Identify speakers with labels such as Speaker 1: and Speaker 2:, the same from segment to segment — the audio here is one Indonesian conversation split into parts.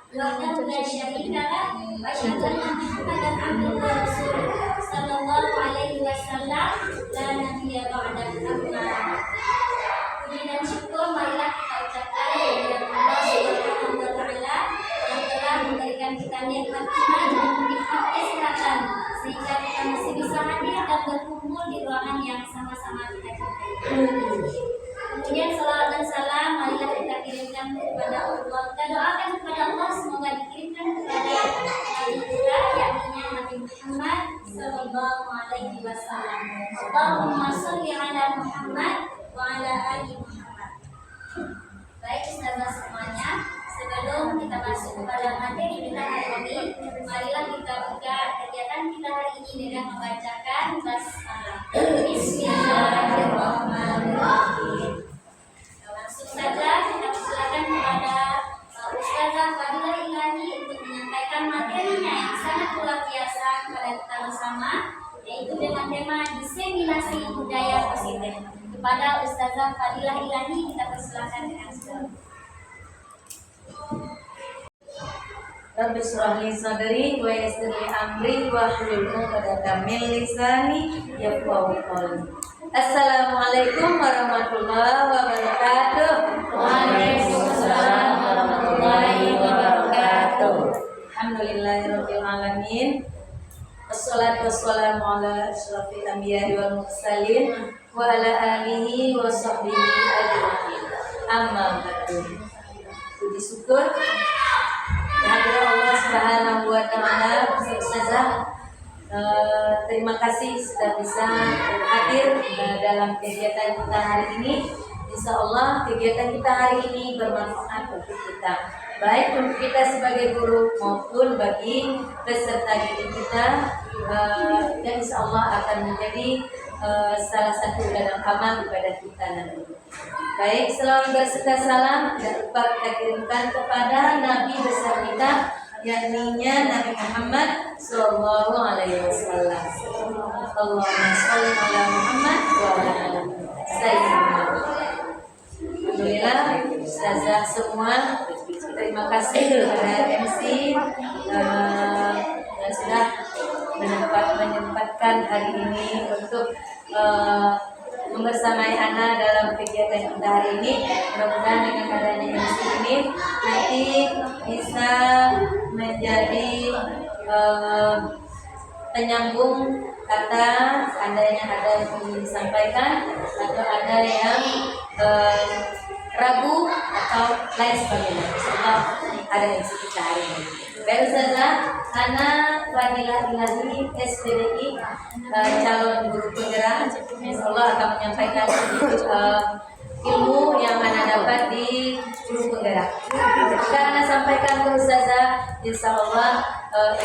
Speaker 1: وحده لا شريك له وأشهد أن محمدا عبده ورسوله صلى الله عليه وسلم لا نبي بعده أما بعد. Puji dan syukur marilah kita ucapkan kehadirat Allah Subhanahu wa taala yang telah memberikan kita nikmat iman dan nikmat kesehatan sehingga kita masih bisa hadir dan berkumpul di ruangan yang sama-sama kita cintai. Kemudian salawat dan salam marilah kita kirimkan kepada Allah. Kita doakan kepada Allah semoga dikirimkan kepada Nabi kita yakni Nabi Muhammad sallallahu alaihi wasallam. Allahumma shalli ala Muhammad wa ala ali Muhammad. Baik sahabat semuanya, sebelum kita masuk kepada materi kita hari ini, marilah kita buka kegiatan kita hari ini dengan membacakan basmalah. Bismillahirrahmanirrahim. Langsung saja kita persilakan kepada Ustazah Fadilah Ilahi untuk menyampaikan materinya yang sangat luar biasa kepada kita bersama, yaitu dengan tema diseminasi budaya positif. Kepada Ustazah Fadilah Ilahi kita persilakan dengan segala.
Speaker 2: Rabbi shrah li sadri wa yassir li amri wahlul 'uqdatam min lisani yafqahu qawli. Assalamualaikum warahmatullahi wabarakatuh.
Speaker 1: Waalaikumsalam warahmatullahi wabarakatuh.
Speaker 2: Alhamdulillahirabbil alamin. Wassalatu wassalamu ala asyrafil anbiya'i wal mursalin wa ala alihi wa sahbihi ajma'in. Amma ba'du. Puji syukur kehadirat Allah Subhanahu wa taala. Ustazah, terima kasih sudah bisa hadir dalam kegiatan kita hari ini. Insya Allah kegiatan kita hari ini bermanfaat untuk kita, baik untuk kita sebagai guru maupun bagi peserta didik kita, dan insya Allah akan menjadi salah satu dalam amal ibadah kita nanti. Baik, selalu berserta salam dan lupa kita kirimkan kepada Nabi besar kita, yakni Nabi Muhammad Sallallahu Alaihi Wasallam. Allahumma sholli ala Muhammad wa ala ali Sayyidina. Alhamdulillah, Ustazah semua, terima kasih kepada MC yang sudah menyempatkan hari ini untuk membersamai Ana dalam kegiatan kita hari ini. Mudah-mudahan dengan adanya MC ini nanti bisa menjadi penyambung kata seandainya ada yang ingin disampaikan atau ada yang ragu atau lain sebagainya. Insyaallah ada MC kita hari ini. Baik Ustazah, Ana Fadilah Ilahi SPDI, calon guru penggerak, insyaallah akan menyampaikan ilmu yang Ana dapat di guru penggerak. Jika Ana sampaikan ke Ustazah, insyaallah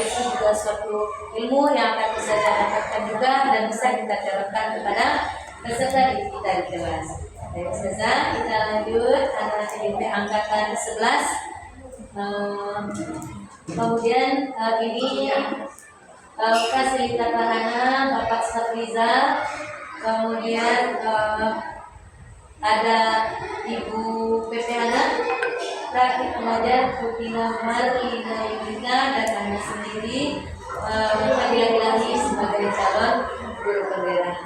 Speaker 2: itu juga suatu ilmu yang akan Ustazah dapatkan juga dan bisa kita terapkan kepada peserta didik kita di kelas. Baik Ustazah, kita lanjut. Ana SMP angkatan 11. Kemudian ini fasilitator Ana Bapak Safriza, kemudian ada Ibu PP Ana, Rakit Pengajar Putina Marlina Yulina, dan Ana sendiri Fadilah Ilahi sebagai calon guru penggerak.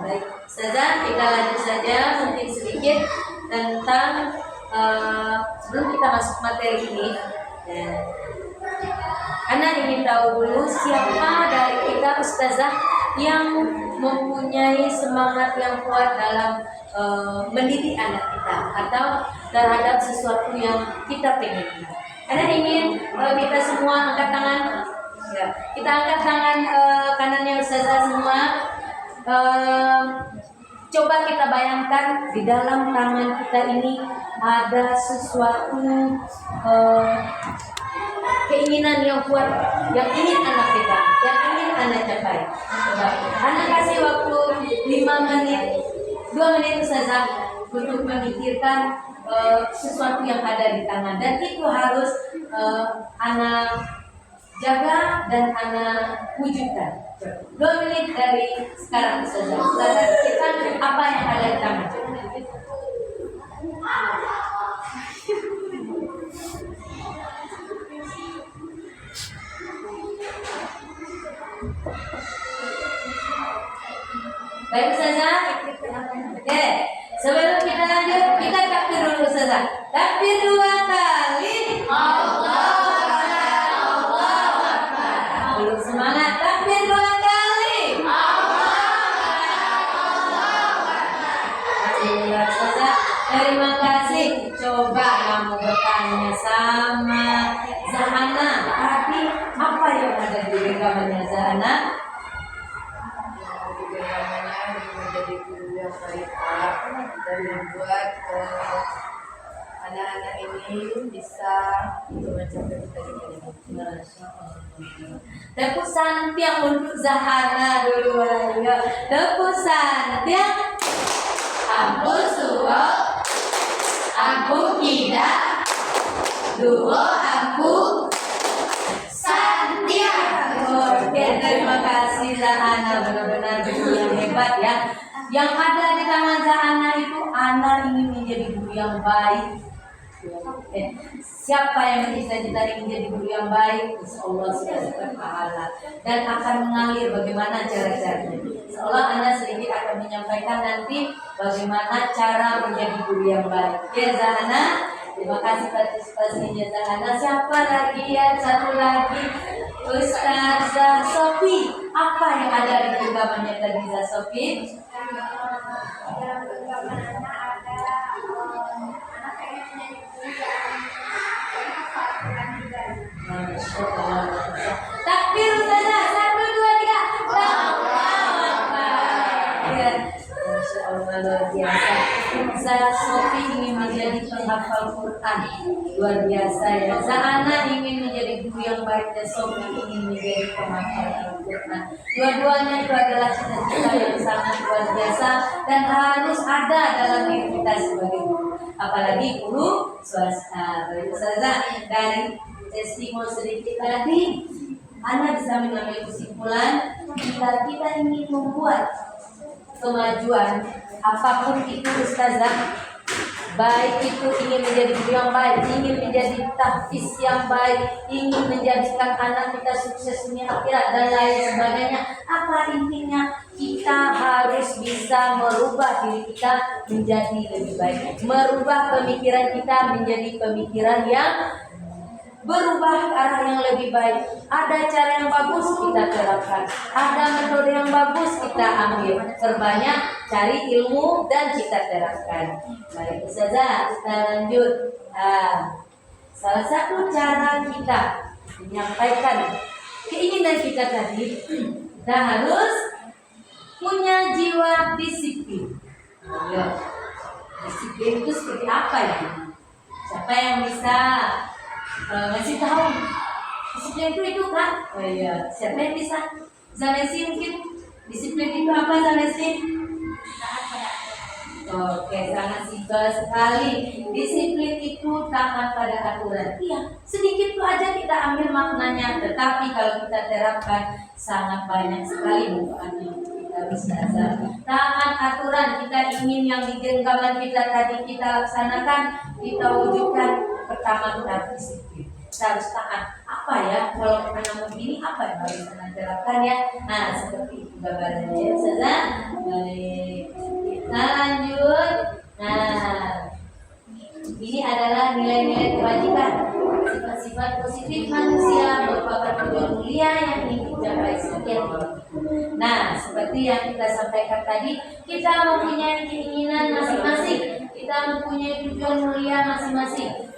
Speaker 2: Baik, Ustazah, kita lanjut saja mungkin sedikit tentang sebelum kita masuk materi ini. Ana ingin tahu dulu siapa dari kita Ustazah yang mempunyai semangat yang kuat dalam mendidik anak kita atau terhadap sesuatu yang kita pengen. Ana ingin kita semua angkat tangan. Ya, kita angkat tangan kanannya Ustazah semua. Coba kita bayangkan di dalam tangan kita ini ada sesuatu keinginan yang kuat yang ingin anak kita, yang ingin anak capai. Coba, anak kasih waktu 5 menit, 2 menit saja untuk memikirkan sesuatu yang ada di tangan, dan itu harus anak jaga dan anak wujudkan. 2 menit dari sekarang saja. Kita apa yang ada di tangan. Baik Ustazah. Oke, sebelum kita lanjut, kita takbir dulu Ustazah. Takbir 2 kali. Allahu Akbar, Allahu Akbar. Belum semangat, takbir 2 kali. Allahu Akbar, Allahu Akbar. Iya Ustazah, terima kasih. Coba kamu bertanya sama Zahana. Tadi apa yang ada di genggamannya Zahana?
Speaker 3: Menjadi guru yang baik dan membuat anak-anak ini bisa mencapai cita-cita ini.
Speaker 2: Tepuk santiang untuk Zahana dulu ayo. Tepuk santiang. Ampun suwo, ampun tidak, duo ampun santiang. Oke, terima kasih Zahana, benar-benar guru yang hebat ya. Yang ada di tangan Zahana itu anak ingin menjadi guru yang baik. Siapa yang bercita-cita ingin menjadi guru yang baik, insya Allah sudah dapat pahala dan akan mengalir bagaimana cara-caranya. Insya Allah Anda sedikit akan menyampaikan nanti bagaimana cara menjadi guru yang baik. Ya Zahana, terima kasih partisipasinya Zahana. Siapa lagi ya? Satu lagi Ustazah Sofi. Apa yang ada di genggamannya tadi Ustazah Sofi? Takbir Ustazah, 1, 2, 3. Allahu Akbar. Masya Allah luar biasa. Ustazah Sofi ingin menjadi penghafal Quran, luar biasa ya. Zahana ingin menjadi guru yang baik dan Sofi ingin menjadi penghafal Quran. Dua-duanya itu adalah cita-cita yang sangat luar biasa dan harus ada dalam diri kita sebagai guru, apalagi guru swasta. Baik Ustazah, dari testimoni sedikit tadi, Anda bisa mengambil kesimpulan jika kita ingin membuat kemajuan apapun itu Ustazah, baik itu ingin menjadi guru yang baik, ingin menjadi tahfiz yang baik, ingin menjadikan anak kita sukses dunia akhirat dan lain sebagainya. Apa intinya? Kita harus bisa merubah diri kita menjadi lebih baik, merubah pemikiran kita menjadi pemikiran yang berubah ke arah yang lebih baik. Ada cara yang bagus kita terapkan, ada metode yang bagus kita ambil. Terbanyak cari ilmu dan kita terapkan. Baik Ustazah, kita lanjut. Salah satu cara kita menyampaikan keinginan kita tadi, kita harus punya jiwa disiplin. Ya. Disiplin itu seperti apa ya? Siapa yang bisa ngasih tahu disiplin itu kan? Oh iya, siapa yang bisa? Zanesi mungkin disiplin itu apa Zanesi? Oke, sangat simpel sekali. Disiplin itu taat pada aturan. Iya, sedikit tuh aja kita ambil maknanya, tetapi kalau kita terapkan sangat banyak sekali manfaatnya. Kita bisa taat aturan. Kita ingin yang di genggaman kita tadi kita laksanakan, kita wujudkan. Pertama kita harus disiplin, kita harus taat. Apa ya kalau kita begini, apa yang harus kita terapkan ya? Nah seperti itu gambarannya ya Ustazah. Baik, kita lanjut. Nah ini adalah nilai-nilai kebajikan, sifat-sifat positif manusia merupakan tujuan mulia yang ingin dicapai setiap orang. Nah seperti yang kita sampaikan tadi, kita mempunyai keinginan masing-masing, kita mempunyai tujuan mulia masing-masing.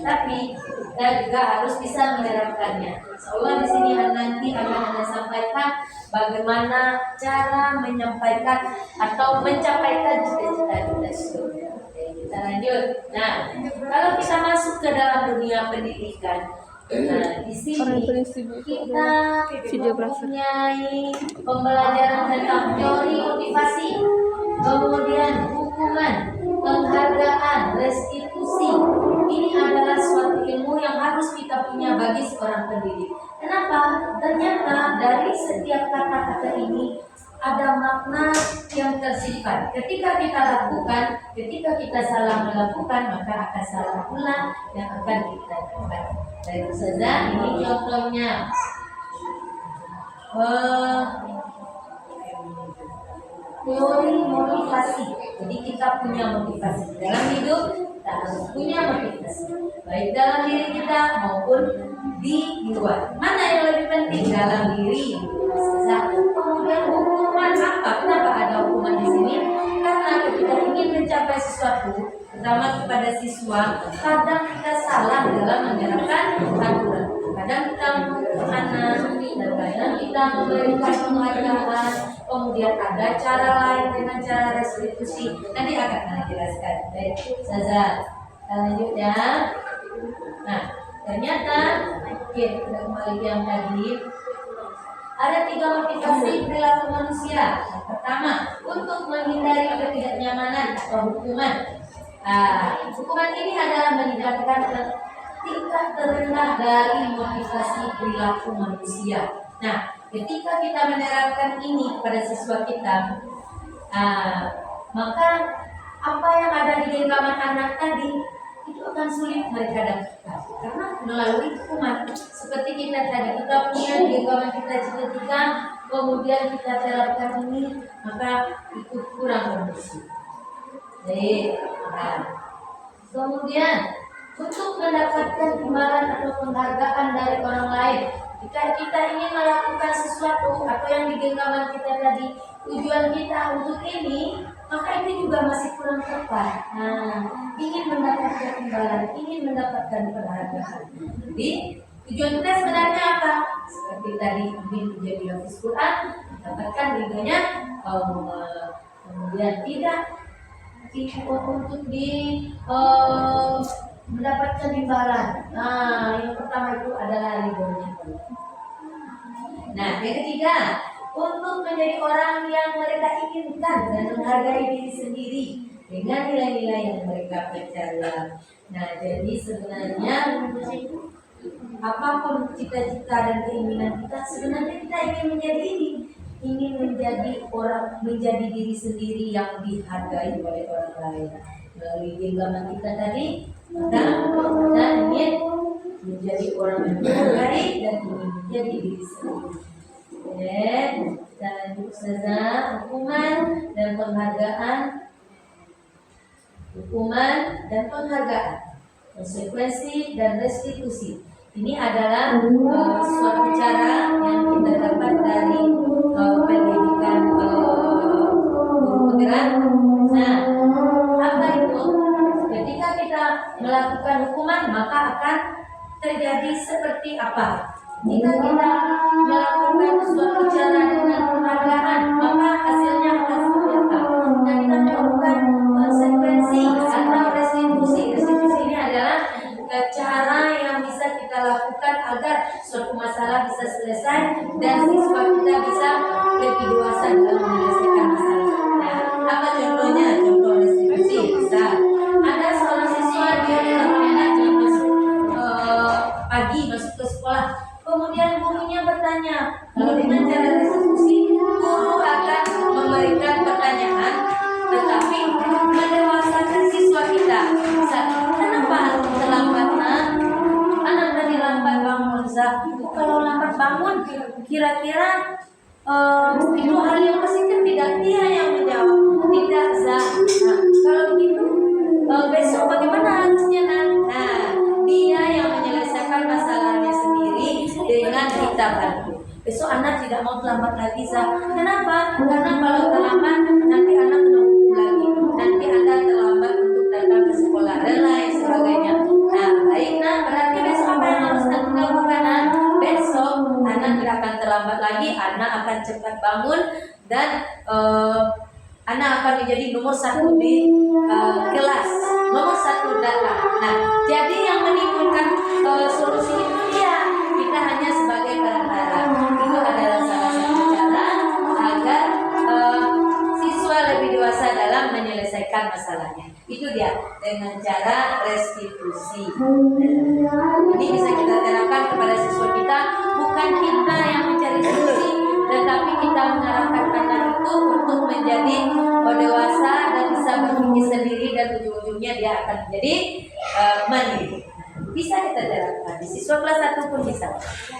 Speaker 2: Tapi kita juga harus bisa menerapkannya. Insyaallah di sini nanti akan Anda sampaikan bagaimana cara menyampaikan atau mencapaikan cita-cita kita. Oke, kita lanjut. Nah, kalau kita masuk ke dalam dunia pendidikan, nah di sini kita mempunyai pembelajaran tentang teori motivasi, kemudian hukuman, penghargaan, restitusi. Ini adalah suatu ilmu yang harus kita punya bagi seorang pendidik. Kenapa? Ternyata dari setiap kata-kata ini ada makna yang tersimpan. Ketika kita lakukan, ketika kita salah melakukan, maka akan salah pula yang akan kita dapat. Baik Ustazah, ini contohnya. teori motivasi. Jadi kita punya motivasi dalam hidup, kita harus punya motivasi baik dalam diri kita maupun di luar. Mana yang lebih penting dalam diri? Kemudian hukuman apa? Kenapa ada hukuman di sini? Karena ketika ingin mencapai sesuatu, terutama kepada siswa, kadang kita salah dalam menerapkan aturan. Kadang kita menghanas dan kadang kita memberikan penghargaan. Kemudian ada cara lain dengan cara restitusi. Nanti akan saya jelaskan. Baik, Saza. Lanjut ya. Nah, ternyata kita kembali yang tadi. Ada 3 motivasi perilaku manusia. Yang pertama, untuk menghindari ketidaknyamanan atau hukuman. Hukuman ini adalah meningkatkan tingkat terendah dari motivasi perilaku manusia. Nah, ketika kita menerapkan ini pada siswa kita, maka apa yang ada di genggaman anak tadi itu akan sulit mereka dapatkan karena melalui hukuman. Seperti kita tadi, kita punya di genggaman kita cita-cita, kemudian kita terapkan ini, maka itu kurang kondusif. Jadi, kemudian untuk mendapatkan imbalan atau penghargaan dari orang lain, jika kita ingin melakukan sesuatu atau yang di genggaman kita tadi, tujuan kita untuk ini, maka itu juga masih kurang tepat. Ingin mendapatkan imbalan, ingin mendapatkan penghargaan. Jadi tujuan kita sebenarnya apa? Seperti tadi ingin menjadi hafiz Quran, mendapatkan ridhonya Allah. Kemudian tidak untuk mendapatkan imbalan. Yang pertama itu adalah ridhonya Allah. Nah, yang ketiga, untuk menjadi orang yang mereka inginkan dan menghargai diri sendiri dengan nilai-nilai yang mereka percaya. Nah, jadi sebenarnya apapun cita-cita dan keinginan kita, sebenarnya kita ingin menjadi ini, ingin menjadi orang, menjadi diri sendiri yang dihargai oleh orang lain. Melalui genggaman kita tadi, kita ingin menjadi orang yang dihargai dan ingin menjadi diri sendiri. Dan lanjut saja, hukuman dan penghargaan. Hukuman dan penghargaan, konsekuensi dan restitusi. Ini adalah suatu cara yang kita dapat dari pendidikan guru penggerak. Nah, apa itu? Ketika kita melakukan hukuman, maka akan terjadi seperti apa? Jika kita melakukan suatu cara dengan penghargaan, maka hasilnya akan seperti apa? Nah, kita melakukan konsekuensi atau restitusi. Restitusi ini adalah cara yang bisa kita lakukan agar suatu masalah bisa selesai dan siswa kita bisa lebih dewasa dalam menyelesaikan masalah. Nah, apa contohnya? Contoh restitusi bisa ada seorang siswa dia pagi masuk ke sekolah. Kemudian gurunya bertanya, kalau dengan cara restitusi, guru akan memberikan pertanyaan, tetapi mendewasakan siswa kita. Kenapa terlambat? Anak tadi lambat bangun. Kalau lambat bangun, kira-kira itu hal yang positif tidak? Dia yang menjawab, tidak Zah. Kalau begitu, besok bagaimana harusnya? Dia yang menyelesaikan masalahnya sendiri dengan kita bantu. Besok anak tidak mau terlambat lagi, Zah. Kenapa? Karena kalau terlambat nanti anak kena hukum lagi. Nanti anak terlambat untuk datang ke sekolah dan lain sebagainya. Nah, baik, berarti besok apa yang harus anak lakukan? Besok anak tidak akan terlambat lagi. Anak akan cepat bangun dan anak akan menjadi nomor 1 di kelas, nomor 1 datang. Nah, jadi yang menimbulkan solusi itu dia. Kita hanya sebagai perantara. Itu adalah salah satu cara agar siswa lebih dewasa dalam menyelesaikan masalahnya. Itu dia, dengan cara restitusi. Ini bisa kita terapkan kepada siswa kita. Bukan kita yang mencari solusi, tetapi kita mengarahkan anak itu untuk menjadi dewasa dan bisa berpikir sendiri, dan ujung-ujungnya dia akan menjadi mandiri. Bisa kita terapkan di siswa Siswa kelas 1 pun bisa.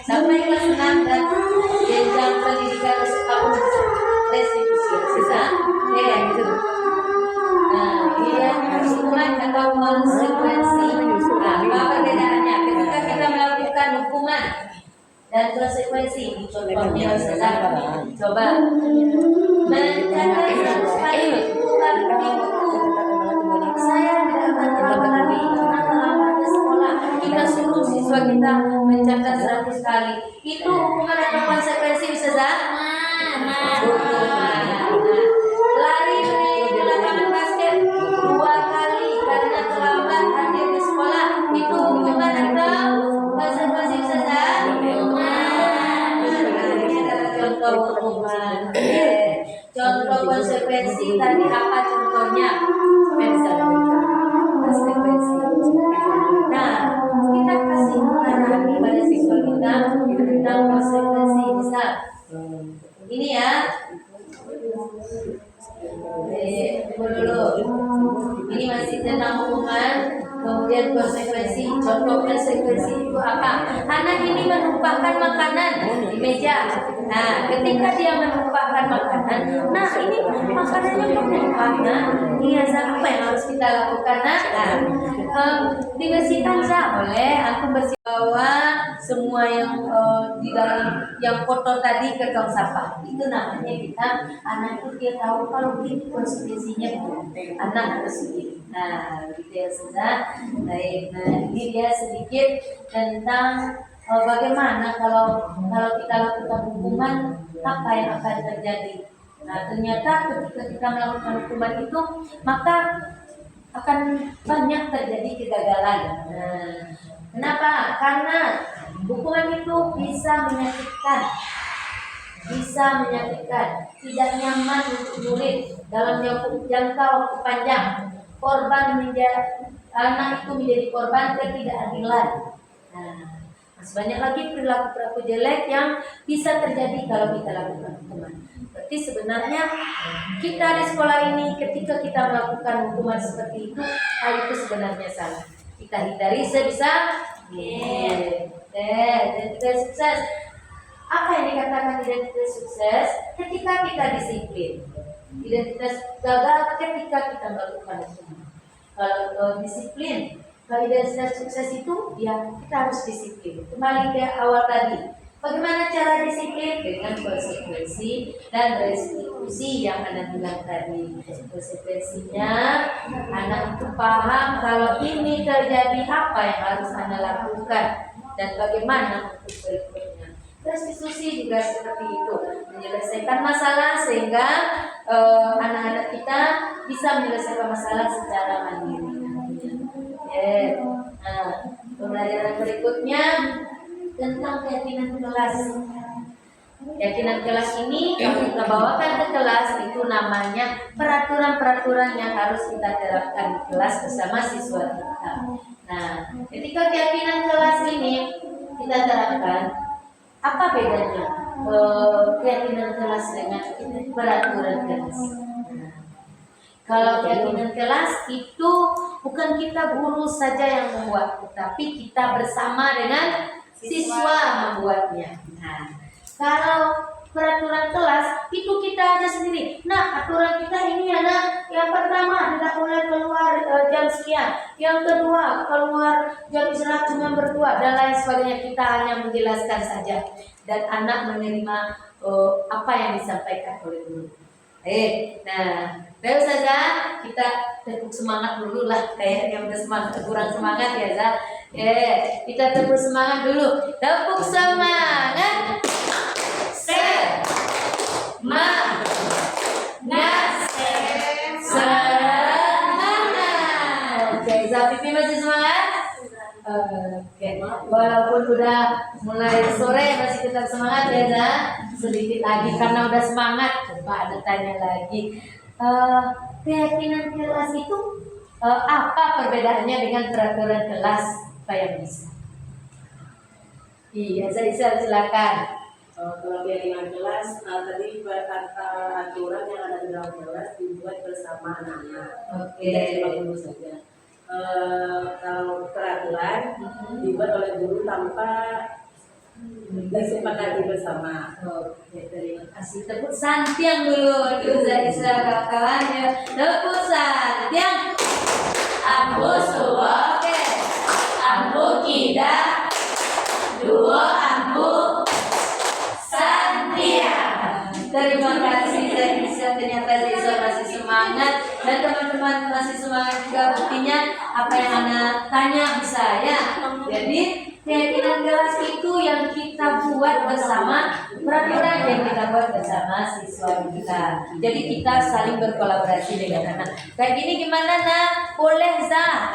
Speaker 2: Sampai kelas 6 dan jenjang pendidikan tahun restitusi bisa. Ya, gitu. Nah, ini yang hukuman atau konsekuensi. Nah, apa perbedaannya? Ketika kita melakukan hukuman dan konsekuensi, contohnya misalnya, coba mencatat 100 kali bukan di buku. Saya tidak akan terlambat lagi karena terlambat ke sekolah. Kita suruh siswa kita mencatat 100 kali. Itu hukuman atau konsekuensi bisa lari ke lapangan basket 2 kali karena terlambat hadir di sekolah. Itu hukuman atau konsekuensi bisa contoh hukuman. Contoh konsekuensi tadi apa contohnya? Konsekuensi. Nah, kita kasih arahan pada siswa kita tentang konsekuensi bisa. Ini ya. Dulu. Ini masih tentang hukuman, kemudian konsekuensi. Contoh konsekuensi itu apa? Anak ini menumpahkan makanan di meja. Nah, ketika dia menumpahkan makanan, nah ini makanannya menumpah. Nah, ini apa yang harus kita lakukan? Dibersihkan oleh aku bersih bawa semua yang di dalam yang kotor tadi ke tong sampah. Itu namanya kita anak itu dia tahu kalau ini konsekuensinya anak harus begini. Nah, gitu ya sudah. Baik, nah ini dia sedikit tentang bagaimana kalau kita lakukan hukuman apa yang akan terjadi. Nah, ternyata ketika kita melakukan hukuman itu maka akan banyak terjadi kegagalan. Nah, kenapa? Karena hukuman itu bisa menyakitkan, tidak nyaman untuk murid dalam jangka waktu panjang. Anak itu menjadi korban ketidakadilan. Nah, masih banyak lagi perilaku jelek yang bisa terjadi kalau kita lakukan hukuman. Berarti sebenarnya kita di sekolah ini ketika kita melakukan hukuman seperti itu, hal itu sebenarnya salah. Kita hindari sebisa identitas sukses. Apa yang dikatakan identitas sukses? Ketika kita disiplin. Identitas gagal ketika kita melakukan hukuman. Kalau disiplin, kalau identitas sukses itu ya kita harus disiplin. Kembali ke awal tadi. Bagaimana cara disiplin? Dengan konsekuensi dan restitusi yang Anda bilang tadi. Konsekuensinya, anak itu paham kalau ini terjadi apa yang harus Anda lakukan dan bagaimana untuk berikutnya. Restitusi juga seperti itu, menyelesaikan masalah sehingga anak-anak kita bisa menyelesaikan masalah secara mandiri. Nah, pembelajaran berikutnya tentang keyakinan kelas. Keyakinan kelas ini kalau kita bawakan ke kelas itu namanya peraturan-peraturan yang harus kita terapkan di kelas bersama siswa kita. Nah, ketika keyakinan kelas ini kita terapkan, apa bedanya keyakinan kelas dengan peraturan kelas? Kalau keyakinan kelas itu bukan kita guru saja yang membuat, tetapi kita bersama dengan siswa membuatnya. Nah, kalau peraturan kelas itu kita aja sendiri. Nah, aturan kita ini ada yang pertama tidak boleh keluar jam sekian, yang kedua keluar jam istirahat cuma berdua dan lain sebagainya. Kita hanya menjelaskan saja dan anak menerima apa yang disampaikan oleh guru. Nah, baru saja kita tepuk semangat dulu lah, kayaknya udah semangat, kurang semangat ya Zah. Kita tepuk semangat dulu. Tepuk semangat. Semangat. Oke, Zah Pipi masih semangat? Oke, walaupun udah mulai sore masih tetap semangat ya Zah. Sedikit lagi karena udah semangat. Coba ada tanya lagi. Keyakinan kelas itu apa perbedaannya dengan peraturan kelas? Apa yang bisa? Iya, saya silakan.
Speaker 4: Kalau keyakinan kelas, tadi aturan yang ada di dalam kelas dibuat bersama anak-anak.
Speaker 2: Oke.
Speaker 4: Tidak cuma guru saja. kalau peraturan dibuat oleh guru tanpa disepakati bersama.
Speaker 2: Oke, terima kasih. Tepuk santiang dulu untuk Zaisa kawan-kawannya. Tepuk santiang. Ambo suwoke, ambo kida, duo ambo santiang. Terima kasih Zaisa, ternyata Zaisa masih semangat dan teman-teman masih semangat juga, buktinya apa yang Ana tanya bisa ya. Jadi keyakinan kelas itu yang kita buat bersama, peraturan yang kita buat bersama siswa kita. Jadi kita saling berkolaborasi dengan anak. Kayak gini gimana nak? Boleh Za?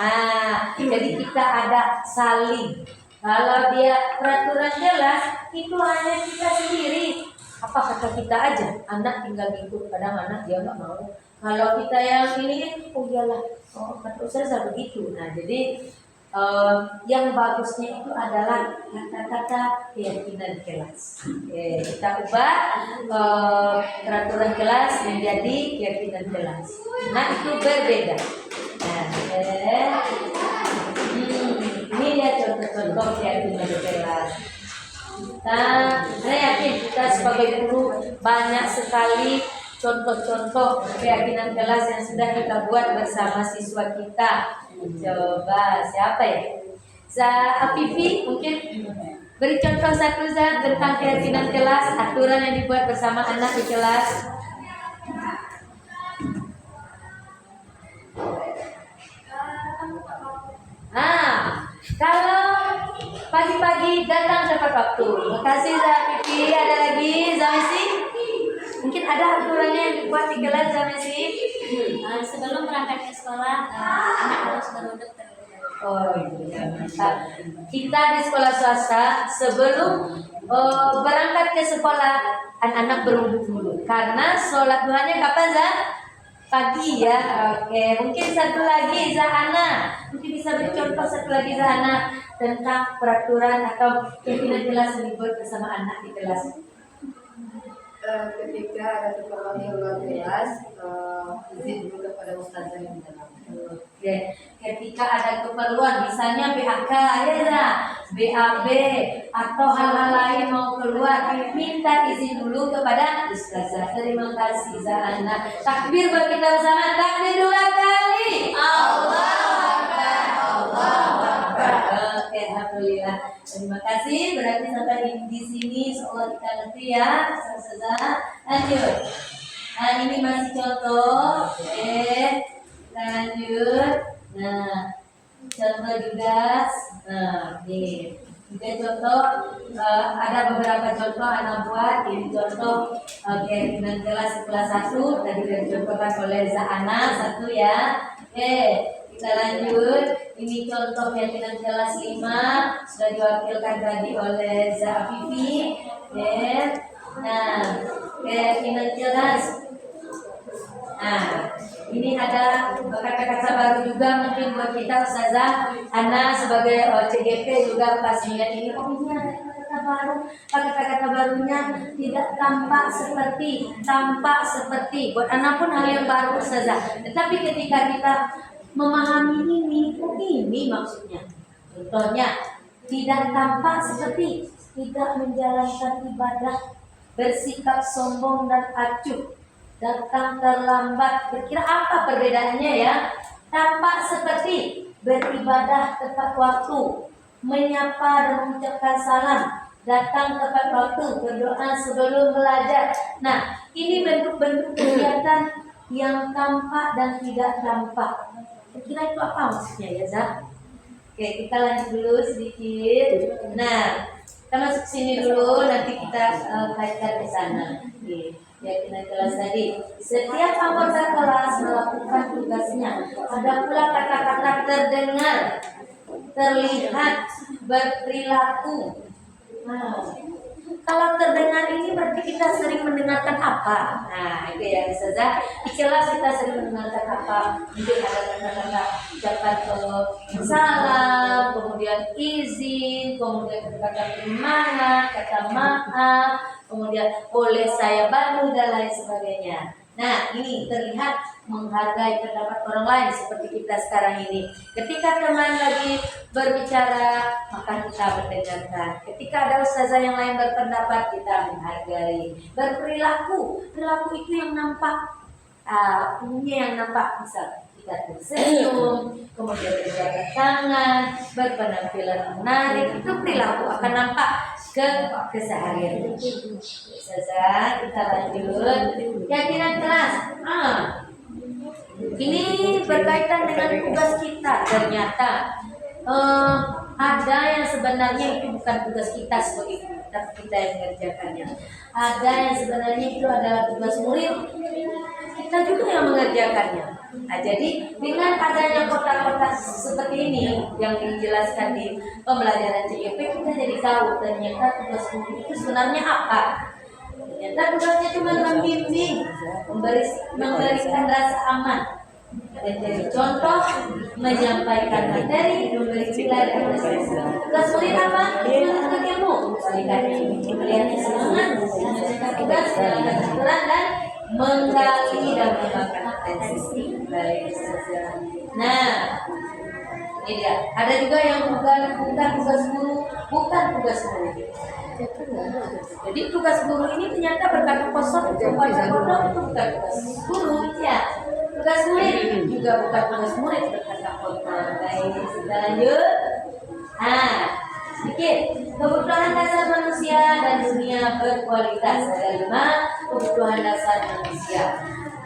Speaker 2: Jadi kita ada saling. Kalau dia peraturan jelas, itu hanya kita sendiri. Apa kata kita aja, anak tinggal ikut, kadang anak dia nggak mau. Kalau kita yang ini, oh iyalah, oh kata saya begitu. Nah jadi yang bagusnya itu adalah kata-kata keyakinan kelas. Kita ubah peraturan kelas menjadi keyakinan kelas. Nah itu berbeda. Nah, ini dia contoh-contoh keyakinan kelas. Saya yakin kita sebagai guru banyak sekali contoh-contoh keyakinan kelas yang sudah kita buat bersama siswa kita. Coba siapa ya? Afifi mungkin beri contoh satu tentang keyakinan kelas, aturan yang dibuat bersama anak di kelas. Kalau pagi-pagi datang tepat waktu. Makasih Afifi. Ada lagi Zamesi? Mungkin ada aturannya yang dibuat di kelas Zamesi.
Speaker 1: Sebelum berangkat ke sekolah, anak harus berwuduk terlebih dahulu.
Speaker 2: Oh iya, mantap. Kita di sekolah swasta sebelum berangkat ke sekolah, anak-anak berwuduk dulu. Karena sholat duhanya kapan Zah? Pagi ya. Oke, mungkin satu lagi Zahana. Mungkin bisa beri contoh satu lagi Zahana tentang peraturan atau keyakinan kelas yang dibuat bersama anak di kelas.
Speaker 3: Ketika ada keperluan yang luar kelas, izin dulu kepada ustazah yang di dalam.
Speaker 2: Oke, ketika ada keperluan, misalnya BAK, ya, BAB atau hal-hal lain mau keluar, minta izin dulu kepada ustazah. Terima kasih Zahana. Takbir buat kita bersama, takbir 2 kali. Allahu Akbar, Allahu Akbar. Oke, alhamdulillah. Terima kasih. Berarti sampai di sini seolah kita ngerti ya, ustazah. Lanjut. Nah, ini masih contoh. Oke. Lanjut. Nah, contoh juga. Nah, ini juga contoh. Ada beberapa contoh anak buat. Ini contoh keyakinan kelas 1. Tadi dicontohkan oleh Zahana 1 ya. Oke, kita lanjut. Ini contoh keyakinan kelas 5 sudah diwakilkan tadi oleh Zafifi. Oke. Nah, keyakinan kelas. Nah, ini ada kata-kata baru juga mungkin buat kita Ustazah. Ana sebagai CGP juga pas melihat ini, oh ini ada kata-kata baru. Kata-kata barunya tidak tampak seperti. Buat Ana pun hal yang baru Ustazah. Tetapi ketika kita memahami ini, oh ini maksudnya. Contohnya, tidak tampak seperti, tidak menjalankan ibadah, bersikap sombong dan acuh, datang terlambat. Kira-kira apa perbedaannya ya? Tampak seperti, beribadah tepat waktu, menyapa dan mengucapkan salam, datang tepat waktu, berdoa sebelum belajar. Nah, ini bentuk-bentuk kegiatan yang tampak dan tidak tampak. Kira-kira itu apa maksudnya ya, Zah? Oke, kita lanjut dulu sedikit. Nah, kita masuk sini dulu, nanti kita kaitkan ke sana. Oke. Keyakinan kelas tadi, setiap anggota kelas melakukan tugasnya. Ada pula kata-kata terdengar, terlihat, berperilaku. Nah, kalau terdengar ini berarti kita sering mendengarkan apa? Nah, itu ya Ustazah. Jelas kita sering mendengarkan apa? Mungkin ada kata-kata ucapan salam, kemudian izin, kemudian kata keimanan, kata maaf, kemudian boleh saya bantu dan lain sebagainya. Nah, ini terlihat menghargai pendapat orang lain seperti kita sekarang ini. Ketika teman lagi berbicara, maka kita mendengarkan. Ketika ada ustazah yang lain berpendapat, kita menghargai. Perilaku itu yang nampak. Umumnya yang nampak, misal kita tersenyum, kemudian berjabat tangan, berpenampilan menarik, itu perilaku akan nampak ke keseharian. Ustazah, kita lanjut. Keyakinan kelas. Ini berkaitan dengan tugas kita. Ternyata ada yang sebenarnya itu bukan tugas kita sebagai guru, tapi kita yang mengerjakannya. Ada yang sebenarnya itu adalah tugas murid, kita juga yang mengerjakannya. Nah, jadi dengan adanya kotak-kotak seperti ini yang dijelaskan di pembelajaran CGP, kita jadi tahu ternyata tugas murid itu sebenarnya apa. Ternyata tugasnya cuma membimbing, memberikan rasa aman, dan jadi contoh, menyampaikan materi, memberi pelajaran. Tugas murid apa? Menuntut ilmu, memberikan semangat, menjaga tugas, menjalankan aturan, dan menggali dan mengembangkan potensi. Baik, nah, ini dia. Ada juga yang bukan tugas guru, bukan tugas murid. Jadi tugas guru ini ternyata berkata kosong, kepada kodok itu bukan tugas guru, ya. Tugas murid juga bukan tugas murid, berkata kodok. Baik, kita lanjut. Sedikit kebutuhan dasar manusia dan dunia berkualitas. Ada 5 kebutuhan dasar manusia.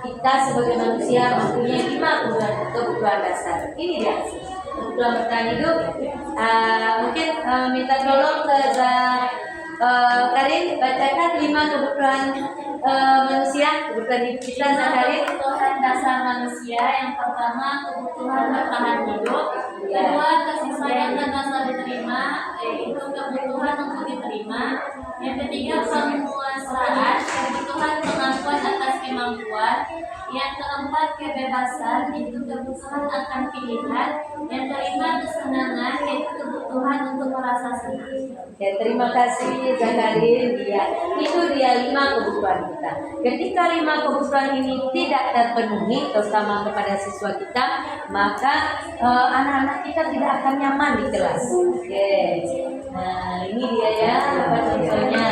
Speaker 2: Kita sebagai manusia mempunyai 5 kebutuhan dasar. Ini dia kebutuhan bertahan hidup. Mungkin minta tolong ke Karin bacakan 5 kebutuhan manusia, kebutuhan hidup kita. Karin.
Speaker 1: Kebutuhan dasar manusia yang pertama kebutuhan bertahan hidup, kedua kasih sayang dan rasa diterima, yaitu kebutuhan untuk diterima, yang ketiga penguasaan, kebutuhan pengakuan atas kemampuan, yang keempat kebebasan, yaitu kebutuhan akan pilihan, yang kelima kesenangan, yaitu kebutuhan untuk merasa senang.
Speaker 2: Ya, terima kasih Zakarin. Itu dia 5 kebutuhan kita. Ketika 5 kebutuhan ini tidak terpenuhi, terutama kepada siswa kita, maka anak-anak kita tidak akan nyaman di kelas. Oke. Nah, ini dia ya, apa contohnya?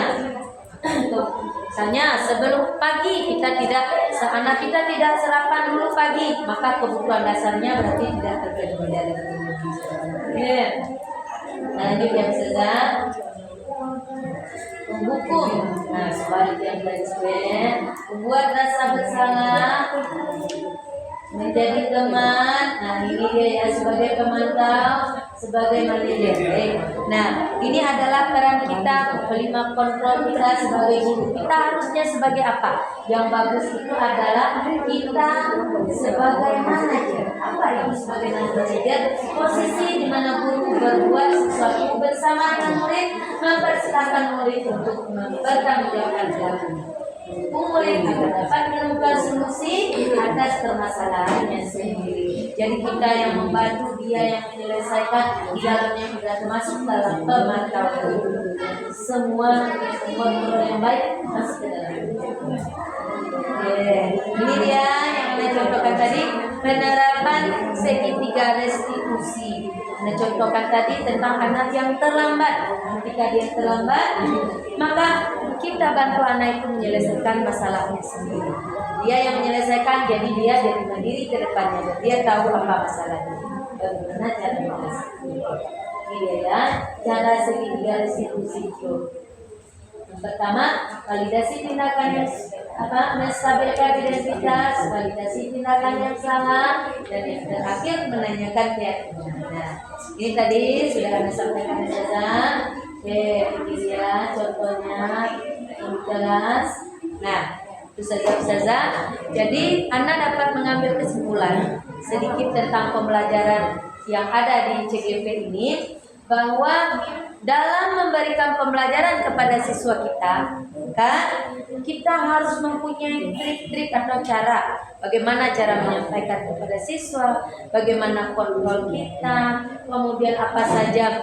Speaker 2: Misalnya sebelum pagi anak kita tidak sarapan dulu pagi, maka kebutuhan dasarnya berarti tidak terpenuhi dari Oke. Lanjut yang Ustazah. Menghukum. Nah, sebaliknya membuat rasa bersalah, menjadi teman. Nah, ini dia ya, sebagai pemantau, sebagai manajer. Nah, ini adalah peran kita, kelima kontrol kita sebagai guru. Kita harusnya sebagai apa? Yang bagus itu adalah kita sebagai manajer. Apa itu sebagai manajer? Posisi di mana guru berbuat sesuatu bersama dengan murid, mempersilahkan murid untuk mempertanggungjawabkan jawabannya. Murid akan dapat menemukan solusi atas permasalahannya sendiri. Jadi kita yang membantu, dia yang menyelesaikan, di dalamnya sudah termasuk dalam pemantauan. Semua kontrol yang baik masuk ke dalam. Ini dia yang saya contohkan tadi, penerapan segitiga restitusi. Saya contohkan tadi tentang anak yang terlambat. Ketika dia terlambat, maka kita bantu anak itu menyelesaikan masalahnya sendiri. Dia yang menyelesaikan, jadi dia jadi mandiri ke depannya dan dia tahu apa masalahnya. Bagaimana cara menyelesaikan. Ini dia ya, cara segitiga restitusi itu. Yang pertama, validasi tindakan yang menstabilkan identitas, validasi tindakan yang salah, dan yang terakhir menanyakan keyakinan. Nah, ini tadi sudah Anda sampaikan saja. Ini dia contohnya yang jelas. Nah, itu saja. Jadi Anda dapat mengambil kesimpulan sedikit tentang pembelajaran yang ada di CGP ini, bahwa dalam memberikan pembelajaran kepada siswa kita, maka kita harus mempunyai trik-trik atau cara bagaimana cara menyampaikan kepada siswa, bagaimana kontrol kita, kemudian apa saja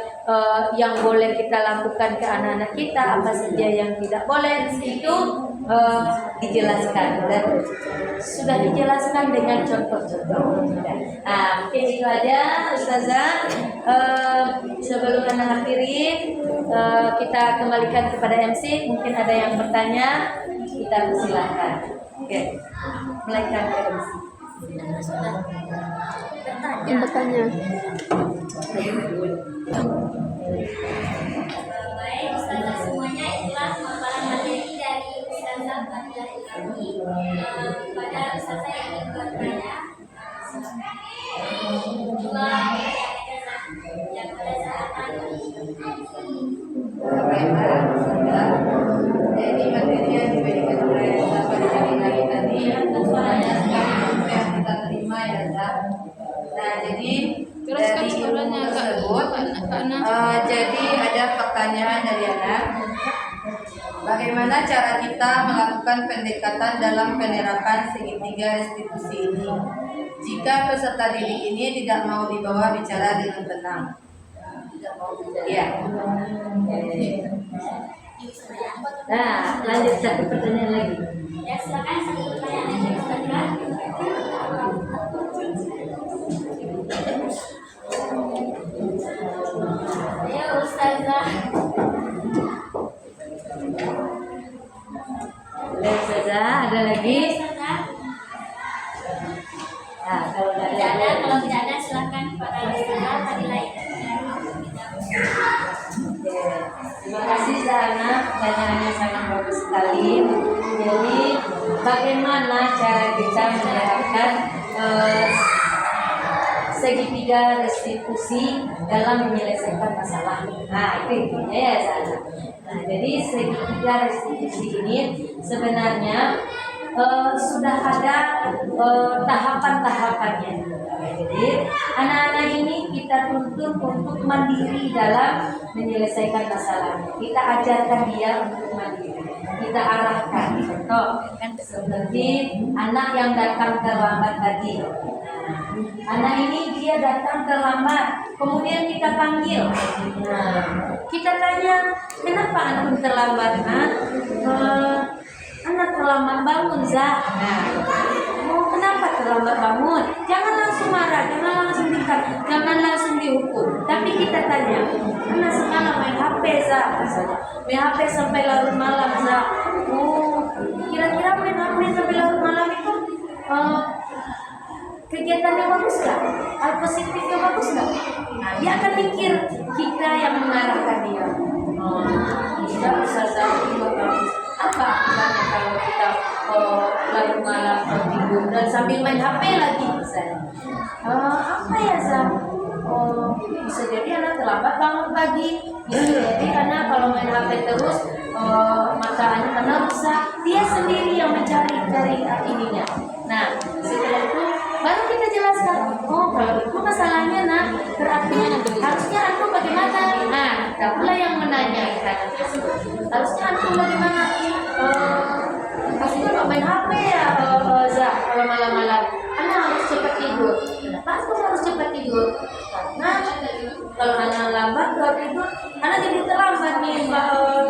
Speaker 2: yang boleh kita lakukan ke anak-anak kita, apa saja yang tidak boleh. Itu dijelaskan dan sudah dijelaskan dengan contoh-contoh. Nah, mungkin itu aja Ustazah. Sebelum anak akhiri, kita kembalikan kepada MC. Mungkin ada yang bertanya, kita persilahkan. Oke, kembalikan ke MC.
Speaker 5: Yang bertanya.
Speaker 1: Baik, Ustazah semuanya, itulah paparan materi dari Ustazah pada hari kami. Pada Ustazah yang ingin bertanya, yang pada saat
Speaker 3: Baiklah, Ustazah. Jadi materi yang diberikan oleh Ustazah pada hari ini tadi banyak sekali ilmu yang kita terima ya, Zah. Nah, jadi dari ilmu tersebut, jadi ada pertanyaan dari anak. Bagaimana cara kita melakukan pendekatan dalam penerapan segitiga restitusi ini? Jika peserta didik ini tidak mau dibawa bicara dengan tenang. Ya.
Speaker 2: Nah, lanjut satu pertanyaan lagi.
Speaker 1: Ya, silakan satu pertanyaan lagi Ustazah. Ayo Ustazah.
Speaker 2: Ustazah, ada lagi?
Speaker 1: Ustazah.
Speaker 2: Nah, kalau nggak
Speaker 1: Tidak ada,
Speaker 2: ada,
Speaker 1: kalau tidak ada silakan kepada Ustazah tadi lain.
Speaker 2: oke. Terima kasih Zana, pertanyaannya sangat bagus sekali. Jadi, bagaimana cara kita menerapkan segitiga restitusi dalam menyelesaikan masalah? Nah, itu intinya ya Zana. Nah, jadi segitiga restitusi ini sebenarnya sudah ada tahapan-tahapannya. Jadi anak-anak ini kita tuntut untuk mandiri dalam menyelesaikan masalahnya. Kita ajarkan dia untuk mandiri. Kita arahkan. Contoh seperti anak yang datang terlambat tadi. Anak ini dia datang terlambat, kemudian kita panggil. Nah, kita tanya, kenapa antum terlambat? Anak terlambat bangun, Zah. Nah, kenapa terlambat bangun? Jangan langsung marah, jangan langsung dikat, jangan langsung dihukum. Tapi kita tanya, anak semalam main HP, Zah. Main HP sampai larut malam, Zah. Oh, kira-kira main HP sampai larut malam itu kegiatannya bagus gak? Hal positifnya bagus gak? Nah, dia akan mikir kita yang mengarahkan dia. Tidak usah bagus. Apa misalnya kalau kita larut malam tidur dan sambil main HP lagi misalnya? Apa ya Zah? Bisa jadi anak terlambat bangun pagi. Bisa jadi anak kalau main HP terus mata anak karena rusak. Dia sendiri yang mencari ininya. Nah, setelah itu baru kita jelaskan. Oh, kalau itu masalahnya nak, berarti harusnya aku bagaimana? Nah, kita pula yang menanya. Harusnya aku bagaimana? Pastinya nggak main HP ya, Zah. Kalau malam-malam, anak harus cepat tidur. Kenapa aku harus cepat tidur? Karena kalau anak lambat kalau tidur, anak jadi terlambat nih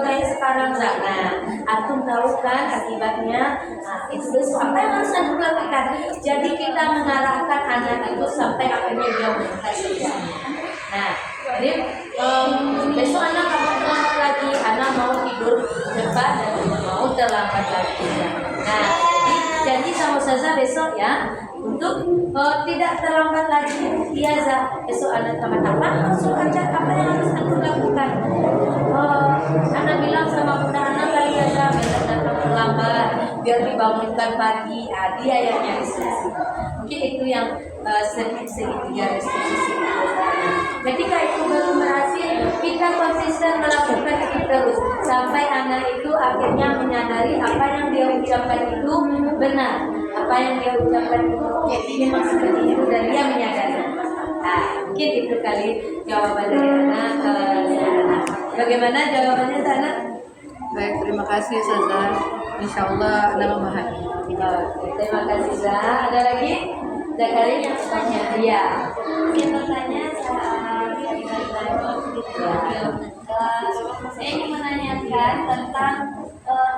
Speaker 2: kayak sekarang, Zah. Nah, antum tahu kan akibatnya? Nah, itu besok apa yang harus antum lakukan? Jadi kita mengarahkan anak itu sampai akhirnya dia mengenai solusinya. Nah, jadi besok anak kamu terlambat lagi, anak mau tidur cepat dan mau terlambat lagi. Nah, jadi janji sama Ustazah besok ya untuk tidak terlambat lagi. Iya Zah, besok anak teman-teman langsung ajak apa yang harus aku lakukan. Anak bilang sama bunda anak kali ya Zah, besok datang terlambat biar dibangunkan pagi. Dia yang nyari solusi. Mungkin itu yang segitiga restitusi. Ketika itu belum berhasil, kita konsisten melakukan itu terus sampai anak itu akhirnya menyadari apa yang dia ucapkan itu benar, apa yang dia ucapkan itu jadi memang seperti itu dan dia menyadari. Nah, mungkin itu kali jawaban dari anak. Bagaimana jawabannya Sana?
Speaker 3: Baik, terima kasih Ustazah. Insya Allah Anda memahami.
Speaker 2: Terima kasih Zah. Ada lagi? Zakaria yang tanya. Iya.
Speaker 1: Yang bertanya saya ingin menanyakan tentang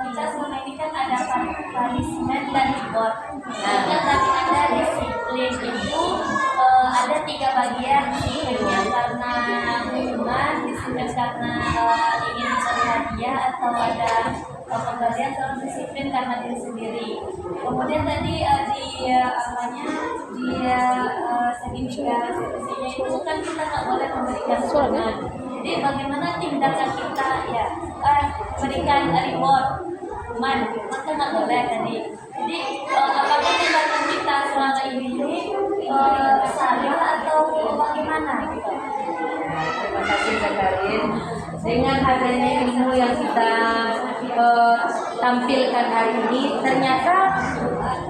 Speaker 1: kita selama ini kan ada reward. Kemudian tadi ada disiplin itu ada 3 bagian, disiplinnya karena hubungan, disiplin karena ingin mencari hadiah, atau ada pemberian atau disiplin karena diri sendiri. Kemudian tadi signifikansinya itu kan kita nggak boleh memberikan hubungan. Jadi bagaimana tindakan kita ya memberikan reward, hukuman, maka nggak boleh tadi. Jadi apakah tindakan kita selama ini salah atau bagaimana gitu?
Speaker 2: Terima kasih Zakarin. Dengan adanya ilmu yang kita tampilkan hari ini, ternyata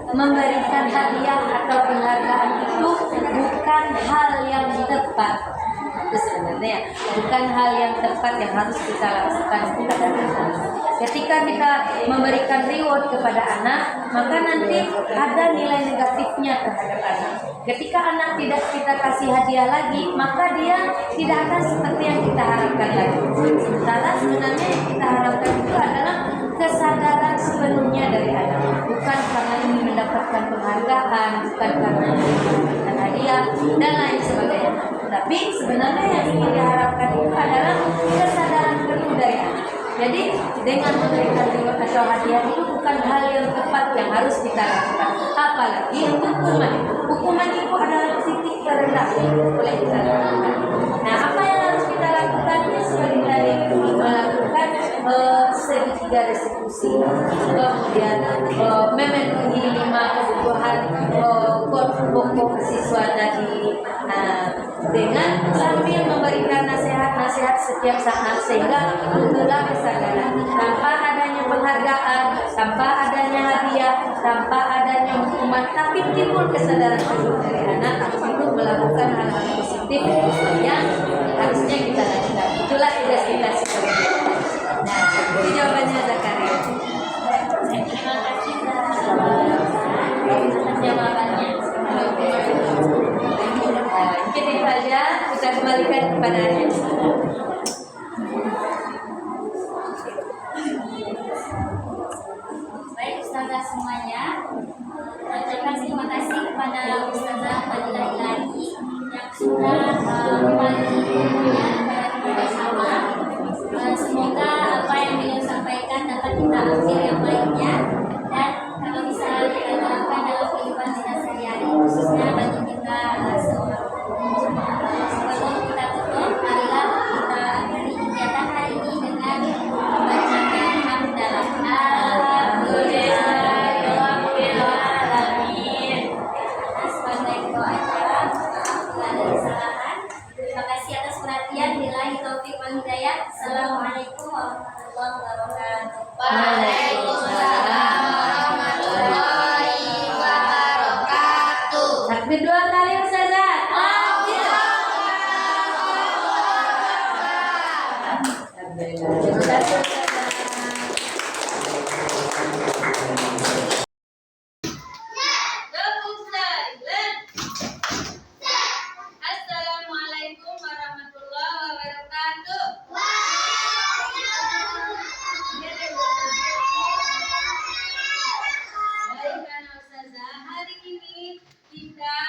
Speaker 2: memberikan hadiah atau penghargaan itu bukan hal yang tepat. Itu sebenarnya bukan hal yang tepat yang harus kita lakukan kepada anak. Ketika kita memberikan reward kepada anak, maka nanti ada nilai negatifnya terhadap anak. Ketika anak tidak kita kasih hadiah lagi, maka dia tidak akan seperti yang kita harapkan lagi. Sementara sebenarnya yang kita harapkan itu adalah kesadaran sepenuhnya dari anak, bukan karena ingin mendapatkan penghargaan, bukan karena ingin mendapatkan hadiah dan lain sebagainya. Tapi sebenarnya yang ingin diharapkan itu adalah kesadaran penuh dari anak. Jadi dengan memberikan reward atau hadiah itu bukan hal yang tepat yang harus kita lakukan. Apalagi hukuman. Hukuman itu adalah titik terendah yang boleh kita lakukan. Nah, apa yang harus kita lakukan? Seperti tadi melakukan segitiga restitusi, kemudian memenuhi 5 kebutuhan pokok siswa tadi, dengan sambil memberikan nasihat-nasihat setiap saat sehingga muncullah kesadaran. Tanpa adanya penghargaan, tanpa adanya hadiah, tanpa adanya hukuman, tapi timbul kesadaran penuh dari anak untuk melakukan hal-hal positif yang harusnya kita lakukan. Itulah tugas kita sebagai guru. Nah, itu jawabannya Zakaria.
Speaker 1: Terima kasih atas jawabannya.
Speaker 2: Mungkin itu saja, kita kembalikan kepada Anda.
Speaker 1: Baik Ustazah semuanya, terima kasih kepada Ustazah Fadilah Ilahi yang sudah membagi ilmunya kepada kita bersama. Semoga apa yang beliau sampaikan dapat kita ambil yang baiknya, dan kalau bisa kita terapkan dalam kehidupan kita sehari-hari, khususnya bagi kita seorang. Sebelum kita tutup, marilah kita akhiri kegiatan hari ini dengan membacakan hamdalah. Sebagai doa acara, apabila ada kesalahan. Terima kasih atas perhatian. Billahi taufiq wal hidayah. Assalamualaikum warahmatullahi wabarakatuh.
Speaker 3: Waalaikumsalam warahmatullahi wabarakatuh.
Speaker 2: Takbir 2 kali Ustazah. Alhamdulillah. Terima kasih Ustazah.
Speaker 3: Assalamualaikum warahmatullahi wabarakatuh. Baik anak Ustazah, hari ini kita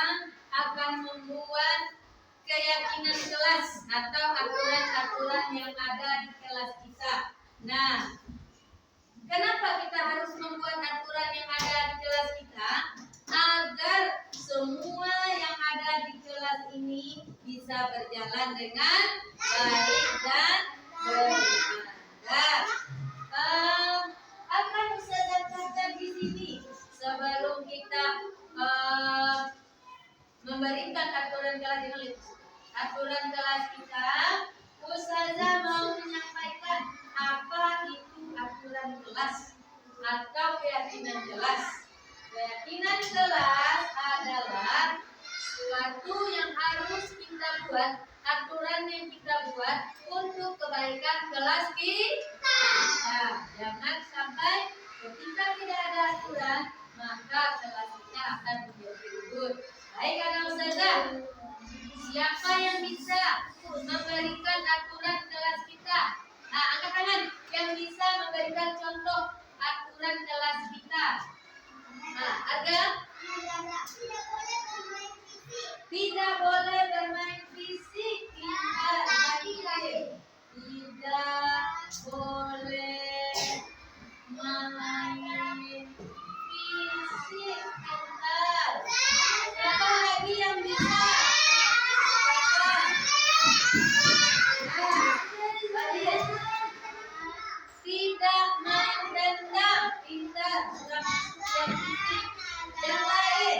Speaker 3: akan membuat keyakinan kelas atau aturan-aturan yang ada di kelas kita. Nah, kenapa kita harus membuat aturan yang ada di kelas kita? Agar semua yang ada di kelas ini bisa berjalan dengan baik dan benar. Akan Ustazah catat di sini sebelum kita memberikan aturan kelas ini. Aturan kelas kita, Ustazah mau menyampaikan apa itu aturan kelas atau keyakinan kelas. Keyakinan kelas adalah suatu yang harus kita buat, aturan yang kita buat untuk kebaikan kelas kita. Jangan sampai ketika tidak ada aturan, maka kelas kita akan menjadi ribut. Baik anak Ustazah, siapa yang bisa memberikan aturan kelas kita? Angkat tangan yang bisa memberikan contoh aturan kelas kita. Nah, ada tidak boleh bermain fisik. Tidak boleh main fisik. Pintar. Siapa lagi yang bisa? Tidak main dendam. Pintar. Sudah masuk yang fisik. Yang lain.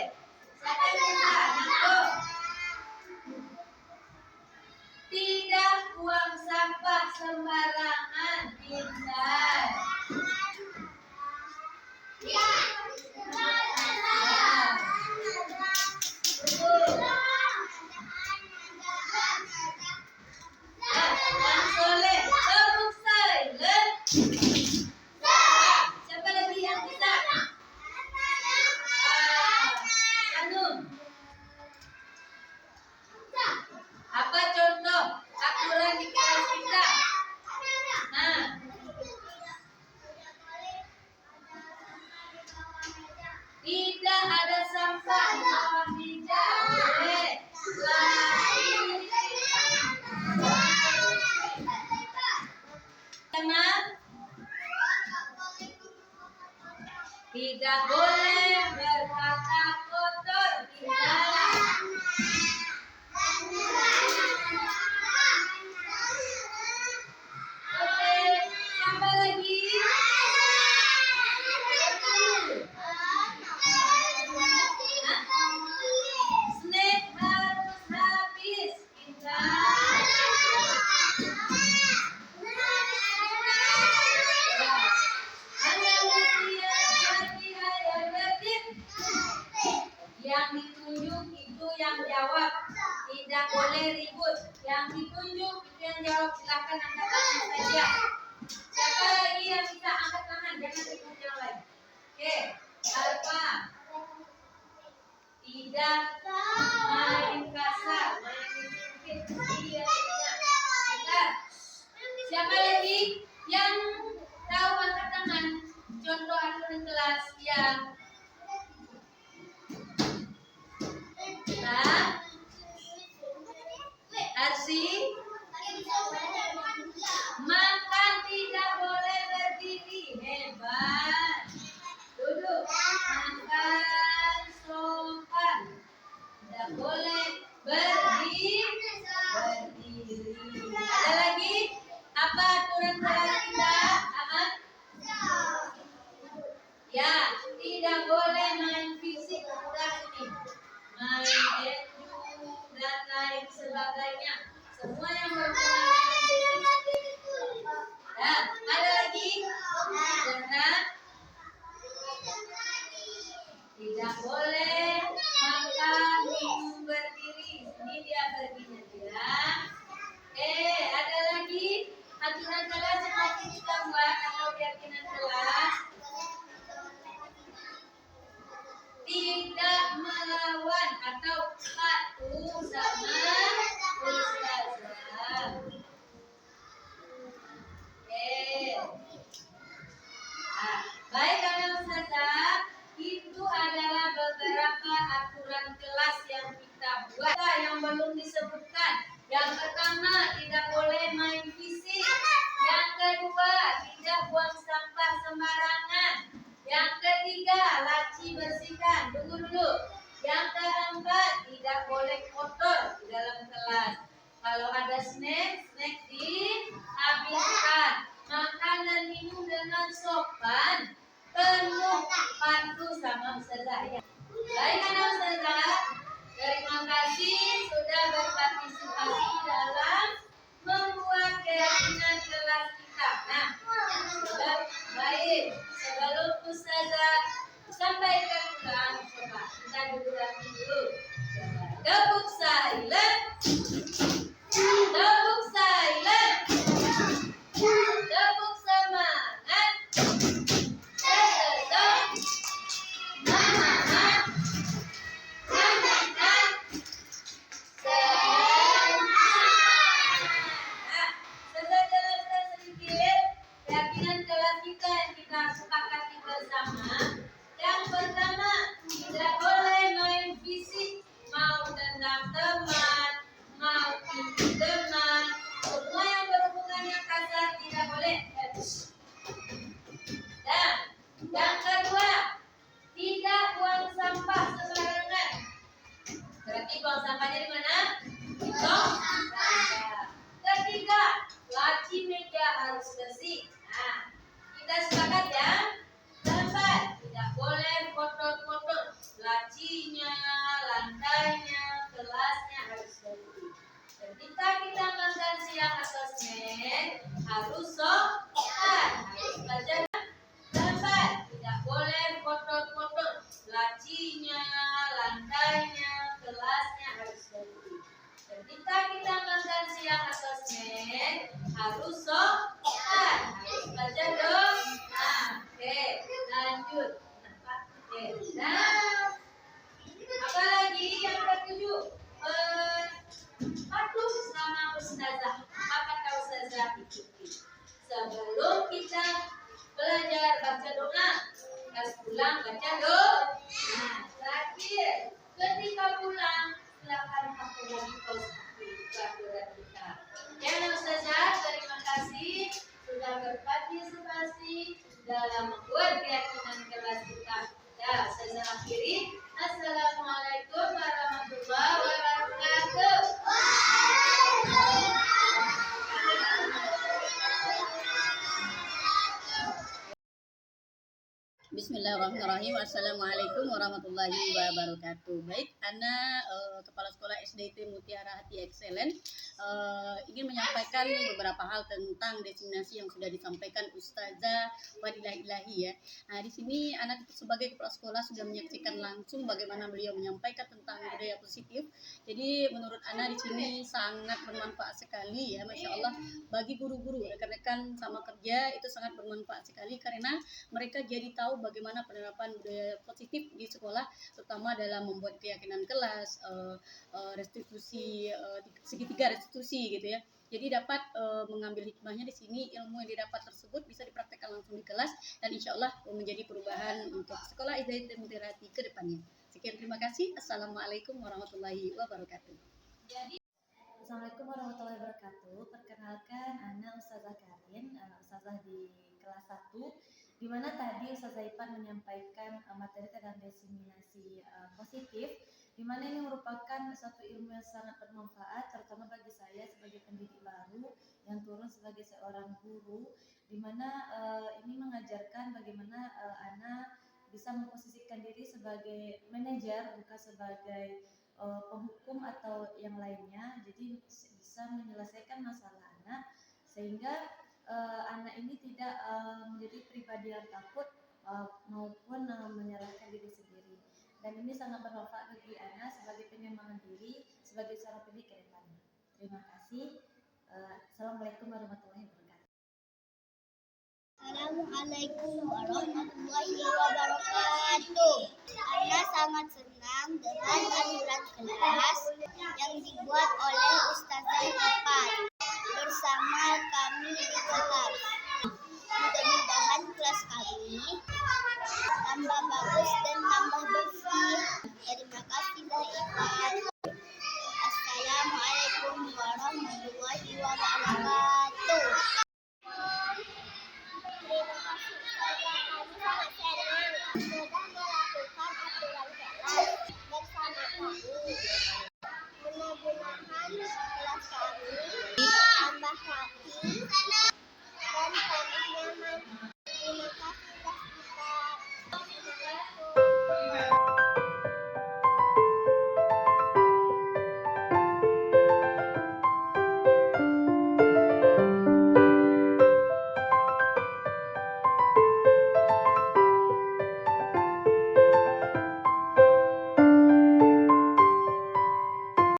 Speaker 3: Siapa yang bisa? Nando. Tidak buang sampah sembarangan. Pintar. Yang soleh. Tepuk silent. Siapa lagi yang bisa? Hanum. Apa contoh aturan di kelas kita? Nah, tidak ada sampah di bawah meja. Boleh. Enam. Tidak boleh berkata kotor. Tidak. Oke, siapa lagi? Snack harus habis. Pintar. Ada lagi yang bertip. Yang ditunjuk itu yang jawab. Tidak boleh ribut. Yang ditunjuk itu yang jawab. Silakan angkat tangan saja. Siapa lagi yang bisa angkat tangan? Jangan ribut yang lain. Oke, apa? Tidak main kasar, main sedikit. Iya, tidak. Siapa lagi yang tahu angkat tangan? Contoh aturan kelas yang Arsi. Makan tidak boleh berdiri. Hebat. Duduk. Makan sopan. Tidak boleh berdiri. Ada lagi? Apa aturan kelas kita? Aman? Ya, tidak boleh main fisik. Sudah ini. Main edu dan lain sebagainya. Semua yang berhubungan dengan fisik. Ya, ada lagi? Jangan. Tidak boleh makan minum berdiri. Ini dia berdirinya dia. Ada lagi aturan kelas yang lagi kita buat atau keyakinan kelas. Tidak melawan atau patuh sama ustazah. Baik anak ustazah, itu adalah beberapa aturan kelas yang kita buat yang belum disebutkan. Yang pertama, tidak boleh main fisik. Yang kedua, tidak buang sampah sembarangan. Yang ketiga, laci bersihkan. Tunggu dulu. Yang keempat, tidak boleh kotor di dalam kelas. Kalau ada snack dihabiskan. Makan dan minum dengan sopan, penuh patuh sama ustazah. Baik anak ustazah, terima kasih sudah berpartisipasi dalam membuat keyakinan kelas kita. Nah, baik. Sebelum ustazah sampaikan ulang, coba kita dulu. Tepuk silent. Tepuk silent. Tepuk semangat. Semangat. Semangat. Semangat. Saya jelaskan sedikit keyakinan kelas kita yang kita sepakati bersama. Yang pertama, Pulang baca dong. Nah, terakhir ketika pulang silakan pakai lagi kaos kaki pelajaran kita. Ya, Ustazah, terima kasih sudah berpartisipasi dalam membuat keyakinan kelas kita. Ya, saya akhiri. Assalamualaikum warahmatullahi wabarakatuh.
Speaker 5: Bismillahirrahmanirrahim. Assalamualaikum warahmatullahi wabarakatuh. Baik, Ana Kepala Sekolah SDIT Mutiara Hati Excellent ingin menyampaikan beberapa hal tentang destinasi yang sudah disampaikan Ustazah Fadilah Ilahi ya. Nah, di sini Ana sebagai kepala sekolah sudah menyaksikan langsung bagaimana beliau menyampaikan tentang budaya positif. Jadi menurut Ana di sini sangat bermanfaat sekali ya, Masya Allah, bagi guru-guru, rekan-rekan sama kerja itu sangat bermanfaat sekali karena mereka jadi tahu bagaimana penerapan budaya positif di sekolah, terutama dalam membuat keyakinan kelas, restitusi, segitiga restitusi gitu ya. Jadi dapat mengambil hikmahnya di sini, ilmu yang didapat tersebut bisa dipraktekkan langsung di kelas dan insya Allah menjadi perubahan untuk sekolah SDIT Mutiara Hati ke depannya. Sekian, terima kasih. Assalamualaikum warahmatullahi wabarakatuh.
Speaker 6: Assalamualaikum warahmatullahi wabarakatuh. Perkenalkan, Ana Ustazah Karin, Ustazah di kelas 1, di mana tadi Ustazah Ipan menyampaikan materi tentang diseminasi positif, di mana ini merupakan suatu ilmu yang sangat bermanfaat, terutama bagi saya sebagai pendidik baru yang turun sebagai seorang guru, di mana ini mengajarkan bagaimana Ana bisa memposisikan diri sebagai manajer, bukan sebagai penghukum atau yang lainnya. Jadi bisa menyelesaikan masalah anak sehingga anak ini tidak menjadi pribadi yang takut maupun menyalahkan diri sendiri. Dan ini sangat bermanfaat bagi anak sebagai pengembangan diri sebagai seorang pendidik ke depannya. Terima kasih. Assalamualaikum warahmatullahi wabarakatuh.
Speaker 1: Assalamualaikum warahmatullahi wabarakatuh. Ana sangat senang dengan aturan kelas yang dibuat oleh Ustazah Ipan bersama kami di kelas.